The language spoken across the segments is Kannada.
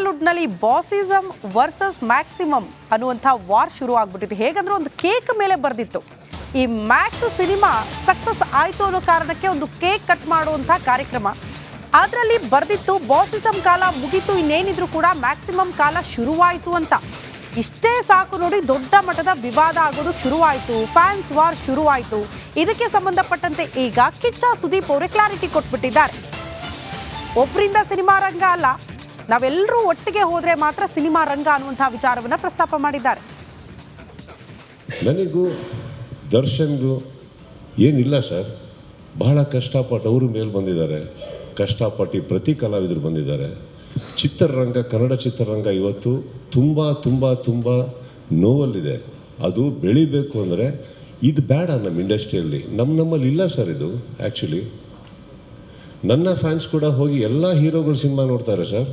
ಸ್ಯಾಂಡಲ್ವುಡ್ನಲ್ಲಿ ಬಾಸಿಸಮ್ ವರ್ಸಸ್ ಮ್ಯಾಕ್ಸಿಮಮ್ ಅನ್ನುವಂಥ ವಾರ್ ಶುರು ಆಗ್ಬಿಟ್ಟಿದೆ. ಹೇಗಂದ್ರೆ ಒಂದು ಕೇಕ್ ಮೇಲೆ ಬರೆದಿತ್ತು. ಈ ಮ್ಯಾಕ್ಸ್ ಸಿನಿಮಾ ಸಕ್ಸಸ್ ಆಯಿತು ಅನ್ನೋ ಕಾರಣಕ್ಕೆ ಒಂದು ಕೇಕ್ ಕಟ್ ಮಾಡುವಂಥ ಕಾರ್ಯಕ್ರಮ. ಅದರಲ್ಲಿ ಬರೆದಿತ್ತು ಬಾಸಿಸಮ್ ಕಾಲ ಮುಗೀತು, ಇನ್ನೇನಿದ್ರು ಕೂಡ ಮ್ಯಾಕ್ಸಿಮಮ್ ಕಾಲ ಶುರುವಾಯಿತು ಅಂತ. ಇಷ್ಟೇ ಸಾಕು ನೋಡಿ, ದೊಡ್ಡ ಮಟ್ಟದ ವಿವಾದ ಆಗೋದು ಶುರುವಾಯಿತು, ಫ್ಯಾನ್ಸ್ ವಾರ್ ಶುರುವಾಯಿತು. ಇದಕ್ಕೆ ಸಂಬಂಧಪಟ್ಟಂತೆ ಈಗ ಕಿಚ್ಚ ಸುದೀಪ್ ಅವರೇ ಕ್ಲಾರಿಟಿ ಕೊಟ್ಬಿಟ್ಟಿದ್ದಾರೆ. ಒಬ್ಬರಿಂದ ಸಿನಿಮಾ ರಂಗ ಅಲ್ಲ, ನಾವೆಲ್ಲರೂ ಒಟ್ಟಿಗೆ ಹೋದ್ರೆ ಮಾತ್ರ ಸಿನಿಮಾ ರಂಗ ಅನ್ನುವಂತಹ ವಿಚಾರವನ್ನ ಪ್ರಸ್ತಾಪ ಮಾಡಿದ್ದಾರೆ. ನನಗೂ ದರ್ಶನ್ಗೂ ಏನಿಲ್ಲ ಸರ್, ಬಹಳ ಕಷ್ಟಪಟ್ಟು ಅವರು ಮೇಲೆ ಬಂದಿದ್ದಾರೆ, ಕಷ್ಟಪಟ್ಟು ಪ್ರತಿ ಕಲಾವಿದರು ಬಂದಿದ್ದಾರೆ. ಚಿತ್ರರಂಗ, ಕನ್ನಡ ಚಿತ್ರರಂಗ ಇವತ್ತು ತುಂಬ ತುಂಬ ತುಂಬ ನೋವಲ್ಲಿದೆ. ಅದು ಬೆಳಿಬೇಕು ಅಂದರೆ ಇದು ಬೇಡ ನಮ್ಮ ಇಂಡಸ್ಟ್ರಿಯಲ್ಲಿ. ನಮ್ಮಲ್ಲಿ ಇಲ್ಲ ಸರ್ ಇದು. ಆ್ಯಕ್ಚುಲಿ ನನ್ನ ಫ್ಯಾನ್ಸ್ ಕೂಡ ಹೋಗಿ ಎಲ್ಲ ಹೀರೋಗಳು ಸಿನಿಮಾ ನೋಡ್ತಾರೆ ಸರ್,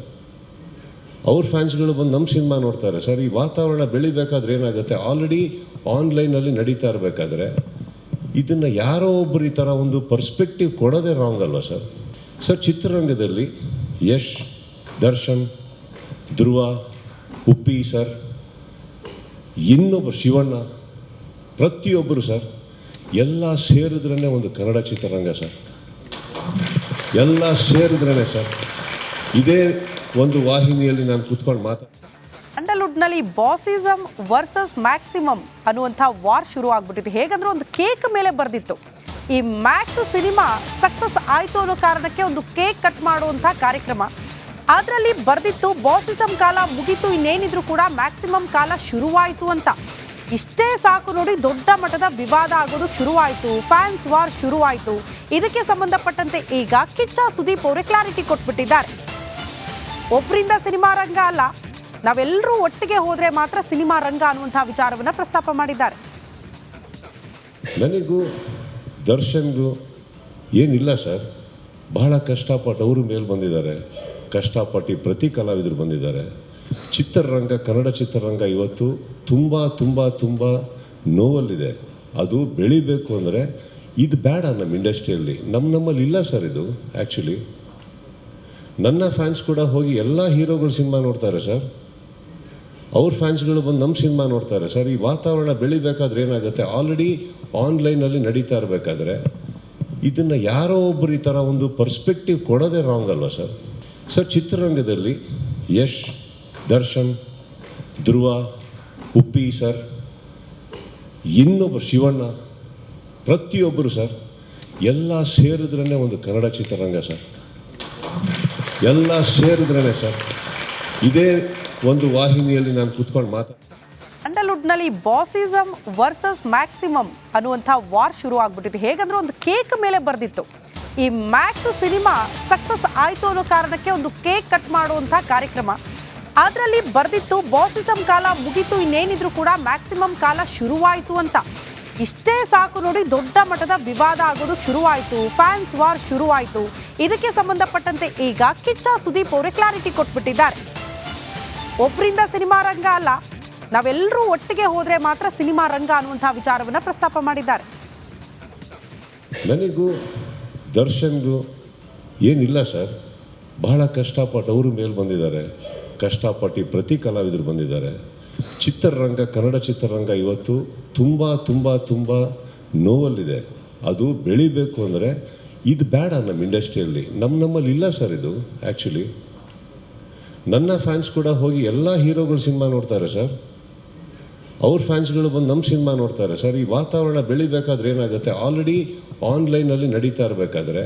ಅವ್ರ ಫ್ಯಾನ್ಸ್ಗಳು ಬಂದು ನಮ್ಮ ಸಿನಿಮಾ ನೋಡ್ತಾರೆ ಸರ್. ಈ ವಾತಾವರಣ ಬೆಳಿಬೇಕಾದ್ರೆ ಏನಾಗುತ್ತೆ, ಆಲ್ರೆಡಿ ಆನ್ಲೈನಲ್ಲಿ ನಡೀತಾ ಇರಬೇಕಾದ್ರೆ ಇದನ್ನು ಯಾರೋ ಒಬ್ಬರು ಈ ಥರ ಒಂದು ಪರ್ಸ್ಪೆಕ್ಟಿವ್ ಕೊಡೋದೇ ರಾಂಗ್ ಅಲ್ವಾ ಸರ್? ಸರ್, ಚಿತ್ರರಂಗದಲ್ಲಿ ಯಶ್, ದರ್ಶನ್, ಧ್ರುವ, ಉಪ್ಪಿ ಸರ್, ಇನ್ನೊಬ್ಬ ಶಿವಣ್ಣ, ಪ್ರತಿಯೊಬ್ಬರು ಸರ್, ಎಲ್ಲ ಸೇರಿದ್ರೇ ಒಂದು ಕನ್ನಡ ಚಿತ್ರರಂಗ ಸರ್. ಎಲ್ಲ ಸೇರಿದ್ರೇ ಸರ್. ಇದೇ ಒಂದು ವಾಹಿನಿಯಲ್ಲಿ ನಾನು ಕೂತ್ಕೊಂಡು ಸ್ಯಾಂಡಲ್ವುಡ್ನಲ್ಲಿ ಬಾಸಿಸಮ್ ವರ್ಸಸ್ ಮ್ಯಾಕ್ಸಿಮಮ್ ಅನ್ನುವಂಥ ವಾರ್ ಶುರು ಆಗ್ಬಿಟ್ಟಿದೆ. ಹೇಗಂದ್ರೆ ಒಂದು ಕೇಕ್ ಮೇಲೆ ಬರೆದಿತ್ತು. ಈ ಮ್ಯಾಕ್ಸ್ ಸಿನಿಮಾ ಸಕ್ಸಸ್ ಆಯಿತು ಅನ್ನೋ ಕಾರಣಕ್ಕೆ ಒಂದು ಕೇಕ್ ಕಟ್ ಮಾಡುವಂಥ ಕಾರ್ಯಕ್ರಮ. ಅದರಲ್ಲಿ ಬರೆದಿತ್ತು ಬಾಸಿಸಮ್ ಕಾಲ ಮುಗೀತು, ಇನ್ನೇನಿದ್ರು ಕೂಡ ಮ್ಯಾಕ್ಸಿಮಮ್ ಕಾಲ ಶುರುವಾಯಿತು ಅಂತ. ಇಷ್ಟೇ ಸಾಕು ನೋಡಿ, ದೊಡ್ಡ ಮಟ್ಟದ ವಿವಾದ ಆಗೋದು ಶುರುವಾಯಿತು, ಫ್ಯಾನ್ಸ್ ವಾರ್ ಶುರುವಾಯಿತು. ಇದಕ್ಕೆ ಸಂಬಂಧಪಟ್ಟಂತೆ ಈಗ ಕಿಚ್ಚ ಸುದೀಪ್ ಅವರೇ ಕ್ಲಾರಿಟಿ ಕೊಟ್ಬಿಟ್ಟಿದ್ದಾರೆ. ಒಬ್ಬರಿಂದ ಸಿನಿಮಾ ರಂಗ ಅಲ್ಲ, ನಾವೆಲ್ಲರೂ ಒಟ್ಟಿಗೆ ಹೋದ್ರೆ ಮಾತ್ರ ಸಿನಿಮಾ ರಂಗ ಅನ್ನುವಂತಹ ವಿಚಾರವನ್ನ ಪ್ರಸ್ತಾಪ ಮಾಡಿದ್ದಾರೆ. ನನಗೂ ದರ್ಶನ್ಗೂ ಏನಿಲ್ಲ ಸರ್, ಬಹಳ ಕಷ್ಟಪಟ್ಟು ಅವರು ಮೇಲೆ ಬಂದಿದ್ದಾರೆ, ಕಷ್ಟಪಟ್ಟು ಪ್ರತಿ ಕಲಾವಿದರು ಬಂದಿದ್ದಾರೆ. ಚಿತ್ರರಂಗ, ಕನ್ನಡ ಚಿತ್ರರಂಗ ಇವತ್ತು ತುಂಬ ತುಂಬ ತುಂಬ ನೋವಲ್ಲಿದೆ. ಅದು ಬೆಳಿಬೇಕು ಅಂದರೆ ಇದು ಬೇಡ ನಮ್ಮ ಇಂಡಸ್ಟ್ರಿಯಲ್ಲಿ. ನಮ್ಮಲ್ಲಿ ಇಲ್ಲ ಸರ್ ಇದು. ಆ್ಯಕ್ಚುಲಿ ನನ್ನ ಫ್ಯಾನ್ಸ್ ಕೂಡ ಹೋಗಿ ಎಲ್ಲ ಹೀರೋಗಳು ಸಿನಿಮಾ ನೋಡ್ತಾರೆ ಸರ್, ಅವ್ರ ಫ್ಯಾನ್ಸ್ಗಳು ಬಂದು ನಮ್ಮ ಸಿನಿಮಾ ನೋಡ್ತಾರೆ ಸರ್. ಈ ವಾತಾವರಣ ಬೆಳಿಬೇಕಾದ್ರೆ ಏನಾಗುತ್ತೆ, ಆಲ್ರೆಡಿ ಆನ್ಲೈನಲ್ಲಿ ನಡೀತಾ ಇರಬೇಕಾದ್ರೆ ಇದನ್ನು ಯಾರೋ ಒಬ್ಬರು ಈ ಥರ ಒಂದು ಪರ್ಸ್ಪೆಕ್ಟಿವ್ ಕೊಡೋದೇ ರಾಂಗ್ ಅಲ್ವಾ ಸರ್? ಸರ್, ಚಿತ್ರರಂಗದಲ್ಲಿ ಯಶ್, ದರ್ಶನ್, ಧ್ರುವ, ಉಪ್ಪಿ ಸರ್, ಇನ್ನೊಬ್ಬ ಶಿವಣ್ಣ, ಪ್ರತಿಯೊಬ್ಬರು ಸರ್, ಎಲ್ಲ ಸೇರಿದ್ರೇ ಒಂದು ಕನ್ನಡ ಚಿತ್ರರಂಗ ಸರ್. ಎಲ್ಲ ಸೇರಿದ್ರೇ ಸರ್. ಇದೇ ಒಂದು ವಾಹಿನಿಯಲ್ಲಿ ನಾನು ಕೂತ್ಕೊಂಡು ಸ್ಯಾಂಡಲ್ವುಡ್ನಲ್ಲಿ ಬಾಸಿಸಮ್ ವರ್ಸಸ್ ಮ್ಯಾಕ್ಸಿಮಮ್ ಅನ್ನುವಂಥ ವಾರ್ ಶುರು ಆಗ್ಬಿಟ್ಟಿದೆ. ಹೇಗಂದ್ರೆ ಒಂದು ಕೇಕ್ ಮೇಲೆ ಬರೆದಿತ್ತು. ಈ ಮ್ಯಾಕ್ಸ್ ಸಿನಿಮಾ ಸಕ್ಸಸ್ ಆಯಿತು ಅನ್ನೋ ಕಾರಣಕ್ಕೆ ಒಂದು ಕೇಕ್ ಕಟ್ ಮಾಡುವಂಥ ಕಾರ್ಯಕ್ರಮ. ಅದರಲ್ಲಿ ಬರೆದಿತ್ತು ಬಾಸಿಸಮ್ ಕಾಲ ಮುಗೀತು, ಇನ್ನೇನಿದ್ರು ಕೂಡ ಮ್ಯಾಕ್ಸಿಮಮ್ ಕಾಲ ಶುರುವಾಯಿತು ಅಂತ. ಇಷ್ಟೇ ಸಾಕು ನೋಡಿ, ದೊಡ್ಡ ಮಟ್ಟದ ವಿವಾದ ಆಗೋದು ಶುರುವಾಯಿತು, ಫ್ಯಾನ್ಸ್ ವಾರ್ ಶುರುವಾಯಿತು. ಇದಕ್ಕೆ ಸಂಬಂಧಪಟ್ಟಂತೆ ಈಗ ಕಿಚ್ಚ ಸುದೀಪ್ ಅವರೇ ಕ್ಲಾರಿಟಿ ಕೊಟ್ಬಿಟ್ಟಿದ್ದಾರೆ. ಒಬ್ಬರಿಂದ ಸಿನಿಮಾ ರಂಗ ಅಲ್ಲ, ನಾವೆಲ್ಲರೂ ಒಟ್ಟಿಗೆ ಹೋದ್ರೆ ಮಾತ್ರ ಸಿನಿಮಾ ರಂಗ ಅನ್ನುವಂತಹ ವಿಚಾರವನ್ನ ಪ್ರಸ್ತಾಪ ಮಾಡಿದ್ದಾರೆ. ನನಗೂ ದರ್ಶನ್ಗೂ ಏನಿಲ್ಲ ಸರ್, ಬಹಳ ಕಷ್ಟಪಟ್ಟು ಅವರು ಮೇಲೆ ಬಂದಿದ್ದಾರೆ, ಕಷ್ಟಪಟ್ಟು ಪ್ರತಿ ಕಲಾವಿದರು ಬಂದಿದ್ದಾರೆ. ಚಿತ್ರರಂಗ, ಕನ್ನಡ ಚಿತ್ರರಂಗ ಇವತ್ತು ತುಂಬ ತುಂಬ ತುಂಬ ನೋವಲ್ಲಿದೆ. ಅದು ಬೆಳಿಬೇಕು ಅಂದರೆ ಇದು ಬೇಡ ನಮ್ಮ ಇಂಡಸ್ಟ್ರಿಯಲ್ಲಿ. ನಮ್ಮಲ್ಲಿ ಇಲ್ಲ ಸರ್ ಇದು. ಆ್ಯಕ್ಚುಲಿ ನನ್ನ ಫ್ಯಾನ್ಸ್ ಕೂಡ ಹೋಗಿ ಎಲ್ಲ ಹೀರೋಗಳು ಸಿನಿಮಾ ನೋಡ್ತಾರೆ ಸರ್, ಅವ್ರ ಫ್ಯಾನ್ಸ್ಗಳು ಬಂದು ನಮ್ಮ ಸಿನಿಮಾ ನೋಡ್ತಾರೆ ಸರ್. ಈ ವಾತಾವರಣ ಬೆಳಿಬೇಕಾದ್ರೆ ಏನಾಗುತ್ತೆ, ಆಲ್ರೆಡಿ ಆನ್ಲೈನಲ್ಲಿ ನಡೀತಾ ಇರಬೇಕಾದ್ರೆ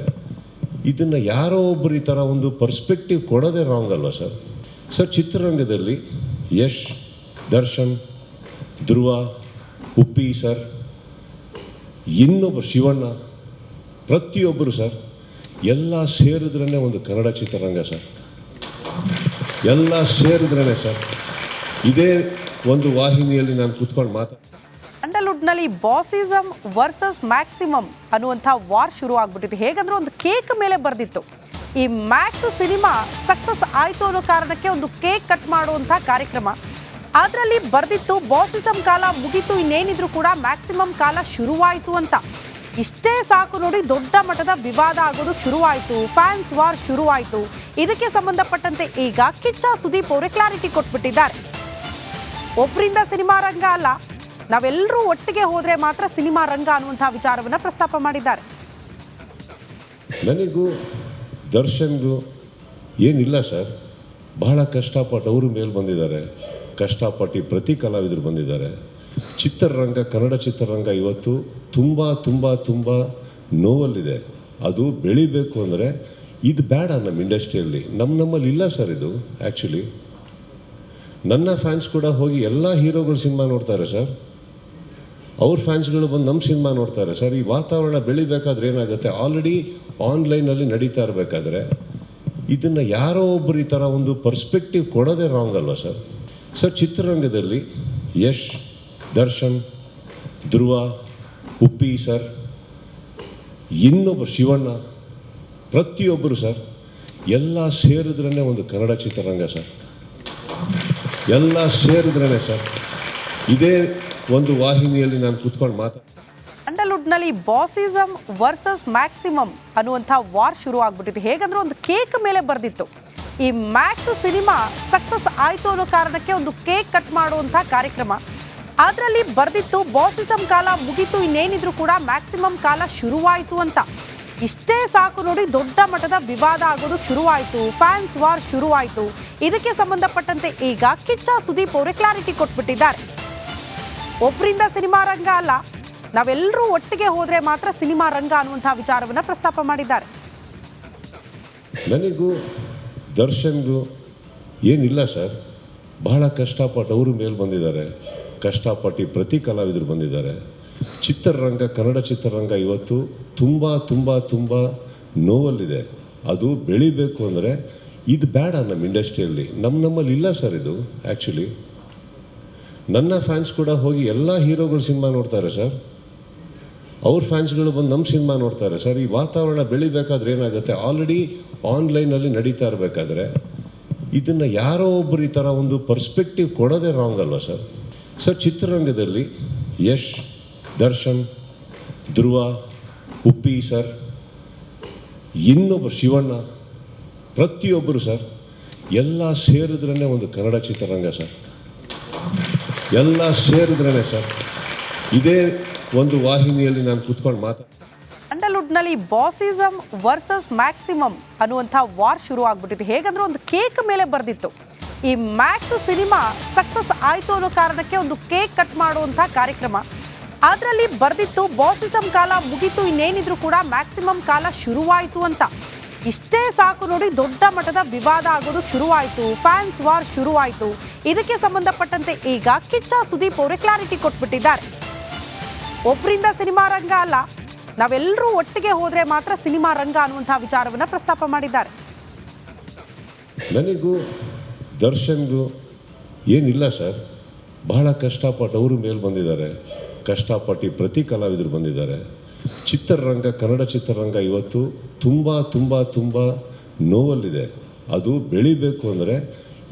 ಇದನ್ನು ಯಾರೋ ಒಬ್ಬರು ಈ ಥರ ಒಂದು ಪರ್ಸ್ಪೆಕ್ಟಿವ್ ಕೊಡೋದೇ ರಾಂಗ್ ಅಲ್ವಾ ಸರ್? ಸರ್, ಚಿತ್ರರಂಗದಲ್ಲಿ ಯಶ್, ದರ್ಶನ್, ಧ್ರುವ, ಉಪ್ಪಿ ಸರ್, ಇನ್ನೊಬ್ಬ ಶಿವಣ್ಣ, ಪ್ರತಿಯೊಬ್ಬರು ಸರ್, ಎಲ್ಲ ಸೇರಿದ್ರೇ ಒಂದು ಕನ್ನಡ ಚಿತ್ರರಂಗ ಸರ್. ಎಲ್ಲ ಸೇರಿದ್ರೇ ಸರ್. ಇದೇ ಒಂದು ವಾಹಿನಿಯಲ್ಲಿ ನಾನು ಕೂತ್ಕೊಂಡು ಸ್ಯಾಂಡಲ್ವುಡ್ನಲ್ಲಿ ಬಾಸಿಸಮ್ ವರ್ಸಸ್ ಮ್ಯಾಕ್ಸಿಮಮ್ ಅನ್ನುವಂಥ ವಾರ್ ಶುರು ಆಗ್ಬಿಟ್ಟಿದೆ. ಹೇಗಂದ್ರೆ ಒಂದು ಕೇಕ್ ಮೇಲೆ ಬರೆದಿತ್ತು. ಈ ಮ್ಯಾಕ್ಸ್ ಸಿನಿಮಾ ಸಕ್ಸಸ್ ಆಯಿತು ಅನ್ನೋ ಕಾರಣಕ್ಕೆ ಒಂದು ಕೇಕ್ ಕಟ್ ಮಾಡುವಂಥ ಕಾರ್ಯಕ್ರಮ. ಅದರಲ್ಲಿ ಬರೆದಿತ್ತು ಬಾಸಿಸಮ್ ಕಾಲ ಮುಗೀತು, ಇನ್ನೇನಿದ್ರು ಕೂಡ ಮ್ಯಾಕ್ಸಿಮಮ್ ಕಾಲ ಶುರುವಾಯಿತು ಅಂತ. ಇಷ್ಟೇ ಸಾಕು ನೋಡಿ ದೊಡ್ಡ ಮಟ್ಟದ ವಿವಾದ ಆಗೋದು ಶುರುವಾಯಿತು, ಫ್ಯಾನ್ಸ್ ವಾರ್ ಶುರುವಾಯಿತು. ಇದಕ್ಕೆ ಸಂಬಂಧಪಟ್ಟಂತೆ ಈಗ ಕಿಚ್ಚ ಸುದೀಪ್ ಅವರೇ ಕ್ಲಾರಿಟಿ ಕೊಟ್ಬಿಟ್ಟಿದ್ದಾರೆ. ಒಬ್ಬರಿಂದ ಸಿನಿಮಾ ರಂಗ ಅಲ್ಲ, ನಾವೆಲ್ಲರೂ ಒಟ್ಟಿಗೆ ಹೋದ್ರೆ ಮಾತ್ರ ಸಿನಿಮಾ ರಂಗ ಅನ್ನುವಂತಹ ವಿಚಾರವನ್ನ ಪ್ರಸ್ತಾಪ ಮಾಡಿದ್ದಾರೆ. ನನಗೂ ದರ್ಶನ್ಗೂ ಏನಿಲ್ಲ ಸರ್, ಬಹಳ ಕಷ್ಟಪಟ್ಟು ಅವರು ಮೇಲೆ ಬಂದಿದ್ದಾರೆ, ಕಷ್ಟಪಟ್ಟು ಪ್ರತಿ ಕಲಾವಿದರು ಬಂದಿದ್ದಾರೆ. ಚಿತ್ರರಂಗ, ಕನ್ನಡ ಚಿತ್ರರಂಗ ಇವತ್ತು ತುಂಬ ತುಂಬ ತುಂಬ ನೋವಲ್ಲಿದೆ. ಅದು ಬೆಳಿಬೇಕು ಅಂದರೆ ಇದು ಬೇಡ ನಮ್ಮ ಇಂಡಸ್ಟ್ರಿಯಲ್ಲಿ, ನಮ್ಮಲ್ಲಿ ಇಲ್ಲ ಸರ್ ಇದು. ಆ್ಯಕ್ಚುಲಿ ನನ್ನ ಫ್ಯಾನ್ಸ್ ಕೂಡ ಹೋಗಿ ಎಲ್ಲ ಹೀರೋಗಳು ಸಿನಿಮಾ ನೋಡ್ತಾರೆ ಸರ್, ಅವ್ರ ಫ್ಯಾನ್ಸ್ಗಳು ಬಂದು ನಮ್ಮ ಸಿನಿಮಾ ನೋಡ್ತಾರೆ ಸರ್. ಈ ವಾತಾವರಣ ಬೆಳಿಬೇಕಾದ್ರೆ ಏನಾಗುತ್ತೆ, ಆಲ್ರೆಡಿ ಆನ್ಲೈನಲ್ಲಿ ನಡೀತಾ ಇರಬೇಕಾದ್ರೆ ಇದನ್ನು ಯಾರೋ ಒಬ್ಬರು ಈ ಥರ ಒಂದು ಪರ್ಸ್ಪೆಕ್ಟಿವ್ ಕೊಡೋದೇ ರಾಂಗ್ ಅಲ್ವಾ ಸರ್? ಸರ್, ಚಿತ್ರರಂಗದಲ್ಲಿ ಯಶ್, ದರ್ಶನ್, ಧ್ರುವ, ಉಪ್ಪಿ ಸರ್, ಇನ್ನೊಬ್ಬ ಶಿವಣ್ಣ, ಪ್ರತಿಯೊಬ್ಬರು ಸರ್, ಎಲ್ಲ ಸೇರಿದ್ರೇ ಒಂದು ಕನ್ನಡ ಚಿತ್ರರಂಗ ಸರ್. ಎಲ್ಲ ಸೇರಿದ್ರೇ ಸರ್. ಇದೇ ಒಂದು ವಾಹಿನಿಯಲ್ಲಿ ನಾನು ಕೂತ್ಕೊಂಡು ಸ್ಯಾಂಡಲ್ವುಡ್ನಲ್ಲಿ ಬಾಸಿಸಮ್ ವರ್ಸಸ್ ಮ್ಯಾಕ್ಸಿಮಮ್ ಅನ್ನುವಂಥ ವಾರ್ ಶುರು ಆಗ್ಬಿಟ್ಟಿದೆ. ಹೇಗಂದ್ರೆ ಒಂದು ಕೇಕ್ ಮೇಲೆ ಬರೆದಿತ್ತು. ಈ ಮ್ಯಾಕ್ಸ್ ಸಿನಿಮಾ ಸಕ್ಸಸ್ ಆಯಿತು ಅನ್ನೋ ಕಾರಣಕ್ಕೆ ಒಂದು ಕೇಕ್ ಕಟ್ ಮಾಡುವಂಥ ಕಾರ್ಯಕ್ರಮ. ಅದರಲ್ಲಿ ಬರೆದಿತ್ತು ಬಾಸಿಸಮ್ ಕಾಲ ಮುಗೀತು, ಇನ್ನೇನಿದ್ರು ಕೂಡ ಮ್ಯಾಕ್ಸಿಮಮ್ ಕಾಲ ಶುರುವಾಯಿತು ಅಂತ. ಇಷ್ಟೇ ಸಾಕು ನೋಡಿ ದೊಡ್ಡ ಮಟ್ಟದ ವಿವಾದ ಆಗೋದು ಶುರುವಾಯಿತು, ಫ್ಯಾನ್ಸ್ ವಾರ್ ಶುರುವಾಯಿತು. ಇದಕ್ಕೆ ಸಂಬಂಧಪಟ್ಟಂತೆ ಈಗ ಕಿಚ್ಚ ಸುದೀಪ್ ಅವರೇ ಕ್ಲಾರಿಟಿ ಕೊಟ್ಬಿಟ್ಟಿದ್ದಾರೆ. ಒಬ್ಬರಿಂದ ಸಿನಿಮಾ ರಂಗ ಅಲ್ಲ, ನಾವೆಲ್ಲರೂ ಒಟ್ಟಿಗೆ ಹೋದ್ರೆ ಮಾತ್ರ ಸಿನಿಮಾ ರಂಗ ಅನ್ನುವಂತಹ ವಿಚಾರವನ್ನ ಪ್ರಸ್ತಾಪ ಮಾಡಿದ್ದಾರೆ. ನನಗೂ ದರ್ಶನ್ಗೂ ಏನಿಲ್ಲ ಸರ್, ಬಹಳ ಕಷ್ಟಪಟ್ಟು ಅವರು ಮೇಲೆ ಬಂದಿದ್ದಾರೆ, ಕಷ್ಟಪಟ್ಟು ಪ್ರತಿ ಕಲಾವಿದರು ಬಂದಿದ್ದಾರೆ. ಚಿತ್ರರಂಗ, ಕನ್ನಡ ಚಿತ್ರರಂಗ ಇವತ್ತು ತುಂಬ ತುಂಬ ತುಂಬ ನೋವಲ್ಲಿದೆ. ಅದು ಬೆಳಿಬೇಕು ಅಂದರೆ ಇದು ಬೇಡ ನಮ್ಮ ಇಂಡಸ್ಟ್ರಿಯಲ್ಲಿ, ನಮ್ಮಲ್ಲಿ ಇಲ್ಲ ಸರ್ ಇದು. ಆ್ಯಕ್ಚುಲಿ ನನ್ನ ಫ್ಯಾನ್ಸ್ ಕೂಡ ಹೋಗಿ ಎಲ್ಲ ಹೀರೋಗಳು ಸಿನಿಮಾ ನೋಡ್ತಾರೆ ಸರ್, ಅವ್ರ ಫ್ಯಾನ್ಸ್ಗಳು ಬಂದು ನಮ್ಮ ಸಿನಿಮಾ ನೋಡ್ತಾರೆ ಸರ್. ಈ ವಾತಾವರಣ ಬೆಳಿಬೇಕಾದ್ರೆ ಏನಾಗುತ್ತೆ, ಆಲ್ರೆಡಿ ಆನ್ಲೈನಲ್ಲಿ ನಡೀತಾ ಇರಬೇಕಾದ್ರೆ ಇದನ್ನು ಯಾರೋ ಒಬ್ಬರು ಈ ಥರ ಒಂದು ಪರ್ಸ್ಪೆಕ್ಟಿವ್ ಕೊಡೋದೇ ರಾಂಗ್ ಅಲ್ವಾ ಸರ್? ಸರ್, ಚಿತ್ರರಂಗದಲ್ಲಿ ಯಶ್, ದರ್ಶನ್, ಧ್ರುವ, ಉಪ್ಪಿ ಸರ್, ಇನ್ನೊಬ್ಬ ಶಿವಣ್ಣ, ಪ್ರತಿಯೊಬ್ಬರು ಸರ್, ಎಲ್ಲ ಸೇರಿದ್ರೇ ಒಂದು ಕನ್ನಡ ಚಿತ್ರರಂಗ ಸರ್. ಎಲ್ಲ ಸೇರಿದ್ರೇ ಸರ್. ಇದೇ ಒಂದು ವಾಹಿನಿಯಲ್ಲಿ ನಾನು ಕೂತ್ಕೊಂಡು ಸ್ಯಾಂಡಲ್ವುಡ್ನಲ್ಲಿ ಬಾಸಿಸಮ್ ವರ್ಸಸ್ ಮ್ಯಾಕ್ಸಿಮಮ್ ಅನ್ನುವಂಥ ವಾರ್ ಶುರು ಆಗ್ಬಿಟ್ಟಿದೆ. ಹೇಗಂದ್ರೆ ಒಂದು ಕೇಕ್ ಮೇಲೆ ಬರೆದಿತ್ತು. ಈ ಮ್ಯಾಕ್ಸ್ ಸಿನಿಮಾ ಸಕ್ಸಸ್ ಆಯಿತು ಅನ್ನೋ ಕಾರಣಕ್ಕೆ ಒಂದು ಕೇಕ್ ಕಟ್ ಮಾಡುವಂಥ ಕಾರ್ಯಕ್ರಮ. ಅದರಲ್ಲಿ ಬರೆದಿತ್ತು ಬಾಸಿಸಮ್ ಕಾಲ ಮುಗೀತು, ಇನ್ನೇನಿದ್ರು ಕೂಡ ಮ್ಯಾಕ್ಸಿಮಮ್ ಕಾಲ ಶುರುವಾಯಿತು ಅಂತ. ಇಷ್ಟೇ ಸಾಕು ನೋಡಿ ದೊಡ್ಡ ಮಟ್ಟದ ವಿವಾದ ಆಗೋದು ಶುರುವಾಯಿತು, ಫ್ಯಾನ್ಸ್ ವಾರ್ ಶುರುವಾಯಿತು. ಇದಕ್ಕೆ ಸಂಬಂಧಪಟ್ಟಂತೆ ಈಗ ಕಿಚ್ಚ ಸುದೀಪ್ ಅವರೇ ಕ್ಲಾರಿಟಿ ಕೊಟ್ಬಿಟ್ಟಿದ್ದಾರೆ. ಒಬ್ಬರಿಂದ ಸಿನಿಮಾ ರಂಗ ಅಲ್ಲ, ನಾವೆಲ್ಲರೂ ಒಟ್ಟಿಗೆ ಹೋದ್ರೆ ಮಾತ್ರ ಸಿನಿಮಾ ರಂಗ ಅನ್ನುವಂತಹ ವಿಚಾರವನ್ನ ಪ್ರಸ್ತಾಪ ಮಾಡಿದ್ದಾರೆ. ನನಗೂ ದರ್ಶನ್ಗೂ ಏನಿಲ್ಲ ಸರ್, ಬಹಳ ಕಷ್ಟಪಟ್ಟು ಅವರು ಮೇಲೆ ಬಂದಿದ್ದಾರೆ, ಕಷ್ಟಪಟ್ಟು ಪ್ರತಿ ಕಲಾವಿದರು ಬಂದಿದ್ದಾರೆ. ಚಿತ್ರರಂಗ, ಕನ್ನಡ ಚಿತ್ರರಂಗ ಇವತ್ತು ತುಂಬ ತುಂಬ ತುಂಬ ನೋವಲ್ಲಿದೆ. ಅದು ಬೆಳಿಬೇಕು ಅಂದರೆ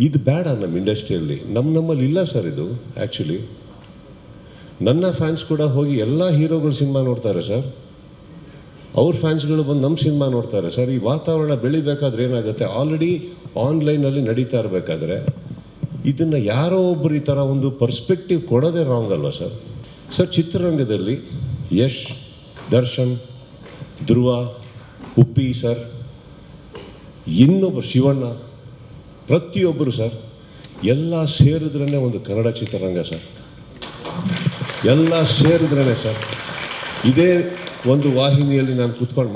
ಇದು ಬೇಡ ನಮ್ಮ ಇಂಡಸ್ಟ್ರಿಯಲ್ಲಿ, ನಮ್ಮಲ್ಲಿ ಇಲ್ಲ ಸರ್ ಇದು. ಆ್ಯಕ್ಚುಲಿ ನನ್ನ ಫ್ಯಾನ್ಸ್ ಕೂಡ ಹೋಗಿ ಎಲ್ಲ ಹೀರೋಗಳು ಸಿನಿಮಾ ನೋಡ್ತಾರೆ ಸರ್, ಅವ್ರ ಫ್ಯಾನ್ಸ್ಗಳು ಬಂದು ನಮ್ಮ ಸಿನಿಮಾ ನೋಡ್ತಾರೆ ಸರ್. ಈ ವಾತಾವರಣ ಬೆಳಿಬೇಕಾದ್ರೆ ಏನಾಗುತ್ತೆ, ಆಲ್ರೆಡಿ ಆನ್ಲೈನಲ್ಲಿ ನಡೀತಾ ಇರಬೇಕಾದ್ರೆ ಇದನ್ನು ಯಾರೋ ಒಬ್ಬರು ಈ ಥರ ಒಂದು ಪರ್ಸ್ಪೆಕ್ಟಿವ್ ಕೊಡೋದೇ ರಾಂಗ್ ಅಲ್ವಾ ಸರ್? ಸರ್, ಚಿತ್ರರಂಗದಲ್ಲಿ ಯಶ್, ದರ್ಶನ್, ಧ್ರುವ, ಉಪ್ಪಿ ಸರ್, ಇನ್ನೊಬ್ಬ ಶಿವಣ್ಣ, ಪ್ರತಿಯೊಬ್ಬರು ಸರ್, ಎಲ್ಲ ಸೇರಿದ್ರೇ ಒಂದು ಕನ್ನಡ ಚಿತ್ರರಂಗ ಸರ್. ಎಲ್ಲ ಸೇರಿದ್ರೇ ಸರ್. ಇದೇ ಒಂದು ವಾಹಿನಿಯಲ್ಲಿ ನಾನು ಕೂತ್ಕೊಂಡು